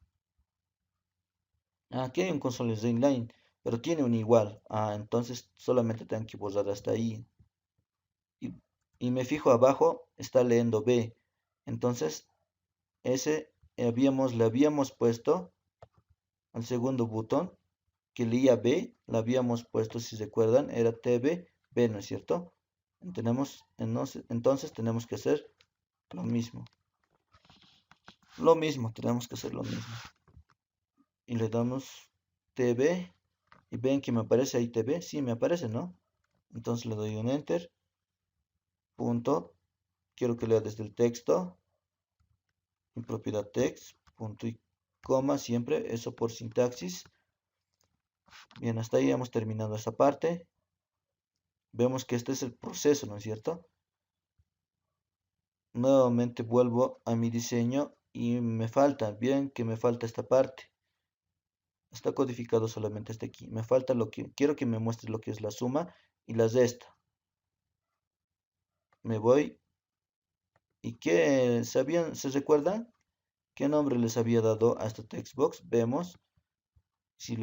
Aquí hay un console de inline, pero tiene un igual. Entonces solamente tengo que borrar hasta ahí. Y, y me fijo abajo, está leyendo B. Entonces, ese le habíamos puesto al segundo botón que leía B, le habíamos puesto, si recuerdan, era TB, B, ¿no es cierto? Entonces tenemos que hacer lo mismo. Lo mismo, tenemos que hacer lo mismo. Y le damos TB. Y ven que me aparece ahí TV, sí me aparece, ¿no? Entonces le doy un enter, punto, quiero que lea desde el texto, mi propiedad text, punto y coma siempre, eso por sintaxis. Bien, hasta ahí hemos terminado esta parte. Vemos que este es el proceso, ¿no es cierto? Nuevamente vuelvo a mi diseño y me falta, bien que me falta esta parte. Está codificado solamente este aquí. Me falta quiero que me muestre lo que es la suma y la resta. Me voy. ¿Y qué se recuerdan? ¿Qué nombre les había dado a esta textbox? Vemos si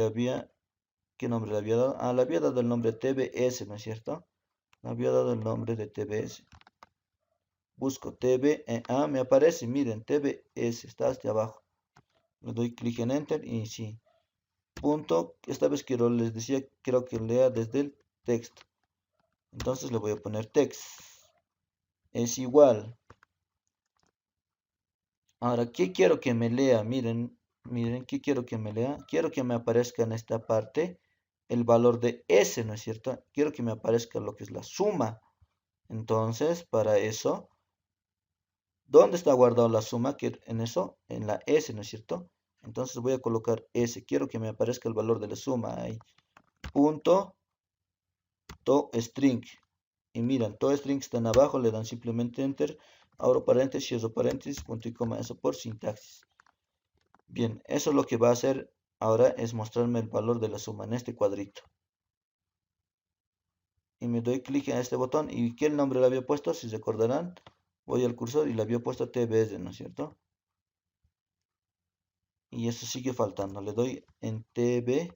¿qué nombre le había dado? Le había dado el nombre TBS, ¿no es cierto? Le había dado el nombre de TBS. Busco me aparece, miren, TBS, está hasta abajo. Le doy clic en Enter y sí. Punto, esta vez les decía, quiero que lea desde el texto. Entonces le voy a poner text. Es igual. Ahora, ¿qué quiero que me lea? Miren, ¿qué quiero que me lea? Quiero que me aparezca en esta parte el valor de S, ¿no es cierto? Quiero que me aparezca lo que es la suma. Entonces, para eso, ¿dónde está guardado la suma? En eso, en la S, ¿no es cierto? Entonces voy a colocar S. Quiero que me aparezca el valor de la suma ahí. Punto toString. Y miren, toString están abajo, le dan simplemente Enter. Abro paréntesis, cierro paréntesis, punto y coma, eso por sintaxis. Bien, eso lo que va a hacer ahora es mostrarme el valor de la suma en este cuadrito. Y me doy clic en este botón. ¿Y qué nombre le había puesto? Si recordarán, voy al cursor y le había puesto TBS, ¿no es cierto? Y eso sigue faltando. Le doy en TB.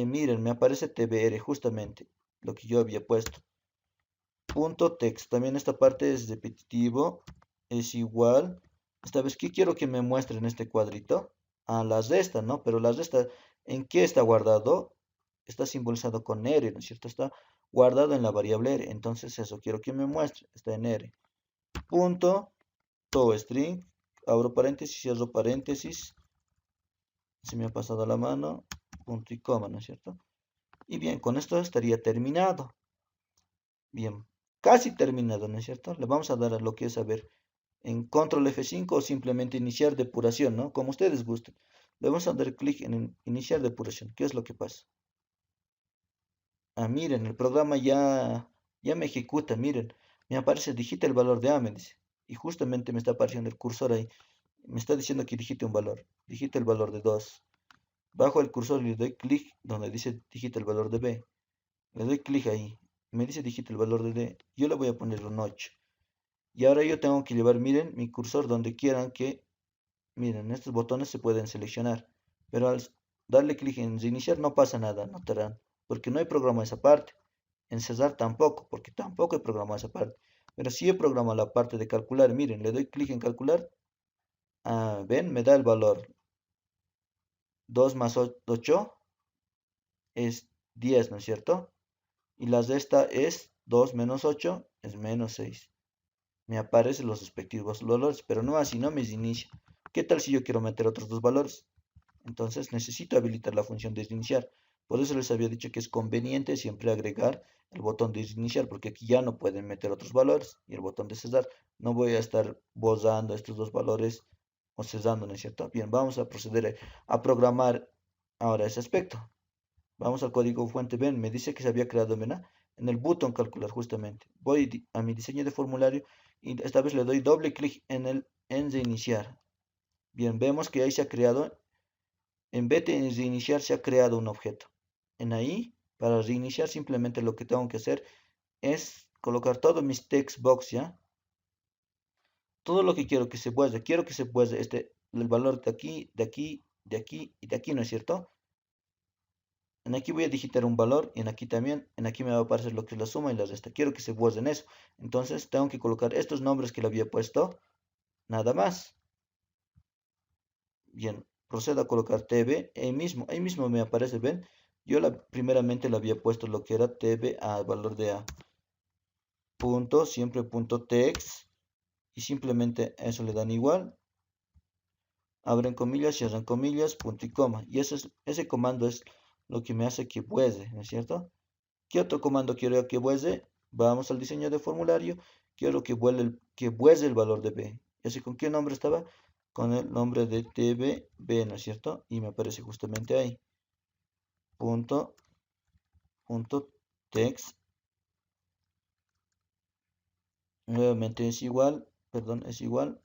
Miren, me aparece TBR justamente, lo que yo había puesto. Punto text. También esta parte es repetitivo. Es igual. Esta vez, ¿qué quiero que me muestre en este cuadrito? La resta, ¿no? Pero la resta, ¿en qué está guardado? Está simbolizado con R, ¿no es cierto? Está guardado en la variable R. Entonces eso quiero que me muestre. Está en R. Punto, toString, abro paréntesis, cierro paréntesis. Se me ha pasado la mano. Punto y coma, ¿no es cierto? Y bien, con esto estaría terminado. Bien, casi terminado, ¿no es cierto? Le vamos a dar a lo que es, a ver, en control F5 o simplemente iniciar depuración, ¿no? Como ustedes gusten. Le vamos a dar clic en iniciar depuración. ¿Qué es lo que pasa? Miren, el programa ya me ejecuta, miren. Me aparece, digita el valor de A, me dice. Y justamente me está apareciendo el cursor ahí. Me está diciendo que digite un valor. Digita el valor de 2. Bajo el cursor y le doy clic donde dice digita el valor de B. Le doy clic ahí. Me dice digita el valor de D. Yo le voy a poner un 8. Y ahora yo tengo que llevar, miren, mi cursor donde quieran miren, estos botones se pueden seleccionar. Pero al darle clic en reiniciar no pasa nada, notarán. Porque no hay programa esa parte. En cerrar tampoco, porque tampoco hay programa esa parte. Pero si he programado la parte de calcular, miren, le doy clic en calcular, ven, me da el valor 2 más 8 es 10, ¿no es cierto? Y la de esta es 2 menos 8 es menos 6. Me aparecen los respectivos valores, pero no así, no me inicia. ¿Qué tal si yo quiero meter otros dos valores? Entonces necesito habilitar la función de iniciar. Por eso les había dicho que es conveniente siempre agregar el botón de iniciar, porque aquí ya no pueden meter otros valores y el botón de cesar. No voy a estar borrando estos dos valores o cesando, ¿no es cierto? Bien, vamos a proceder a programar ahora ese aspecto. Vamos al código fuente. Ven, me dice que se había creado en el botón calcular justamente. Voy a mi diseño de formulario y esta vez le doy doble clic en el en reiniciar. Bien, vemos que ahí se ha creado, en vez de reiniciar se ha creado un objeto. En ahí, para reiniciar simplemente lo que tengo que hacer es colocar todos mis text box, ¿ya? Todo lo que quiero que se pueda el valor de aquí, de aquí, de aquí y de aquí, ¿no es cierto? En aquí voy a digitar un valor y en aquí también, en aquí me va a aparecer lo que es la suma y la resta. Quiero que se guarden eso. Entonces tengo que colocar estos nombres que le había puesto, nada más. Bien, procedo a colocar tb, ahí mismo me aparece, ven. Yo primeramente le había puesto lo que era tb a valor de a punto, siempre punto text y simplemente eso le dan igual. Abren comillas, cierran comillas, punto y coma. Y ese comando es lo que me hace que puede, ¿no es cierto? ¿Qué otro comando quiero que vuelva? Vamos al diseño de formulario. Quiero que vuelva el valor de b. ¿Y así con qué nombre estaba? Con el nombre de tbb, ¿no es cierto? Y me aparece justamente ahí. Punto, punto text. Nuevamente es igual, perdón, es igual.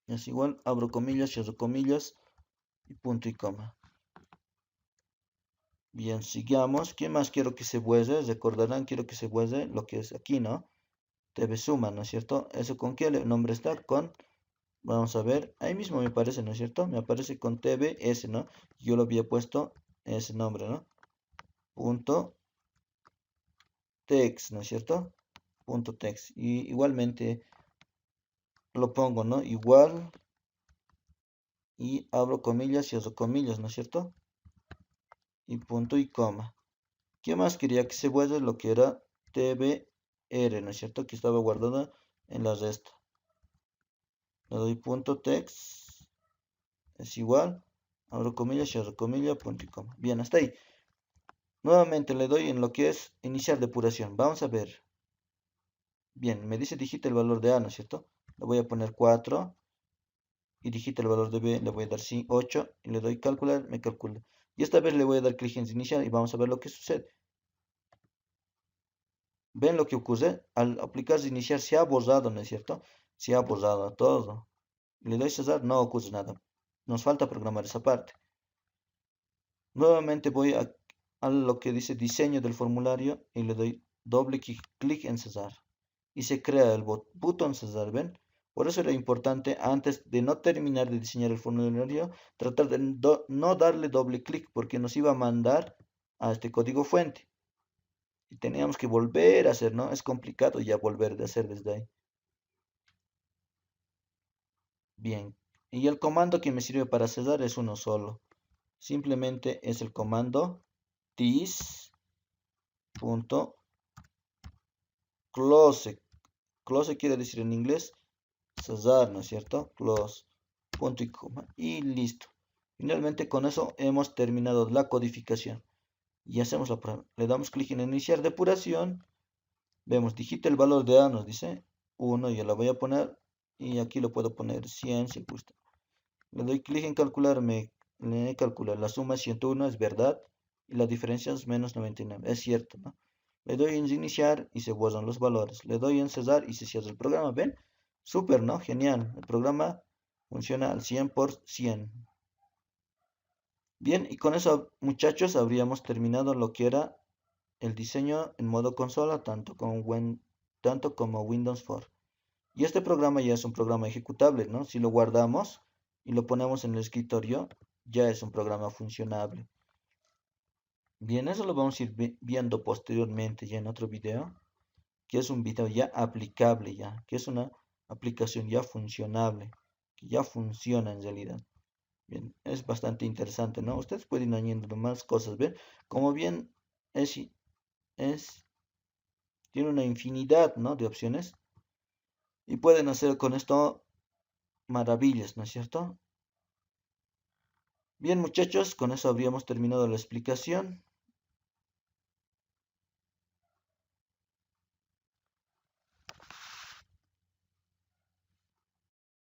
Es igual, abro comillas, cierro comillas y punto y coma. Bien, sigamos. ¿Qué más quiero que se vuelva? Recordarán, quiero que se vuelva lo que es aquí, ¿no? tb suma, ¿no es cierto? ¿Eso con qué nombre está? Con, vamos a ver, ahí mismo me aparece, ¿no es cierto? Me aparece con tbs, ¿no? Yo lo había puesto ese nombre, ¿no? Punto text, ¿no es cierto? Punto text. Y igualmente lo pongo, ¿no? Igual y abro comillas, cierro comillas, ¿no es cierto? Y punto y coma. ¿Qué más quería que se vuelva? Lo que era tbr, ¿no es cierto? Que estaba guardado en la resta. Le doy punto text, es igual, abro comillas, cierro comillas, punto y coma. Bien, hasta ahí. Nuevamente le doy en lo que es iniciar depuración. Vamos a ver. Bien, me dice digita el valor de A, ¿no es cierto? Le voy a poner 4 y digita el valor de B, le voy a dar 8 y le doy calcular, me calcula. Y esta vez le voy a dar clic en iniciar y vamos a ver lo que sucede. ¿Ven lo que ocurre? Al aplicar iniciar se ha borrado, ¿no es cierto? Se ha borrado todo. Le doy cesar, no ocurre nada. Nos falta programar esa parte. Nuevamente voy a lo que dice diseño del formulario y le doy doble clic en cesar. Y se crea el botón cesar, ¿ven? Por eso era importante antes de no terminar de diseñar el formulario, tratar de no darle doble clic porque nos iba a mandar a este código fuente. Y teníamos que volver a hacer, ¿no? Es complicado ya volver a hacer desde ahí. Bien. Y el comando que me sirve para cesar es uno solo. Simplemente es el comando this close. Close quiere decir en inglés cesar, ¿no es cierto? Close, punto y coma. Y listo. Finalmente con eso hemos terminado la codificación. Y hacemos la prueba. Le damos clic en iniciar depuración. Vemos, digita el valor de A, nos dice 1, yo la voy a poner. Y aquí lo puedo poner 100 si gusta. Le doy clic en calcular, le calcula. La suma es 101, es verdad. Y la diferencia es menos 99, es cierto, ¿no? Le doy en iniciar y se borran los valores. Le doy en cesar y se cierra el programa. ¿Ven? Súper, ¿no? Genial. El programa funciona al 100%. Bien, y con eso, muchachos, habríamos terminado lo que era el diseño en modo consola, tanto como Windows 4. Y este programa ya es un programa ejecutable, ¿no? Si lo guardamos y lo ponemos en el escritorio, ya es un programa funcionable. Bien, eso lo vamos a ir viendo posteriormente ya en otro video, que es un video ya aplicable ya, que es una aplicación ya funcionable, que ya funciona en realidad. Bien, es bastante interesante, ¿no? Ustedes pueden ir añadiendo más cosas, ¿ven? Como bien es, es, tiene una infinidad, ¿no? De opciones y pueden hacer con esto maravillas, ¿no es cierto? Bien, muchachos, con eso habríamos terminado la explicación.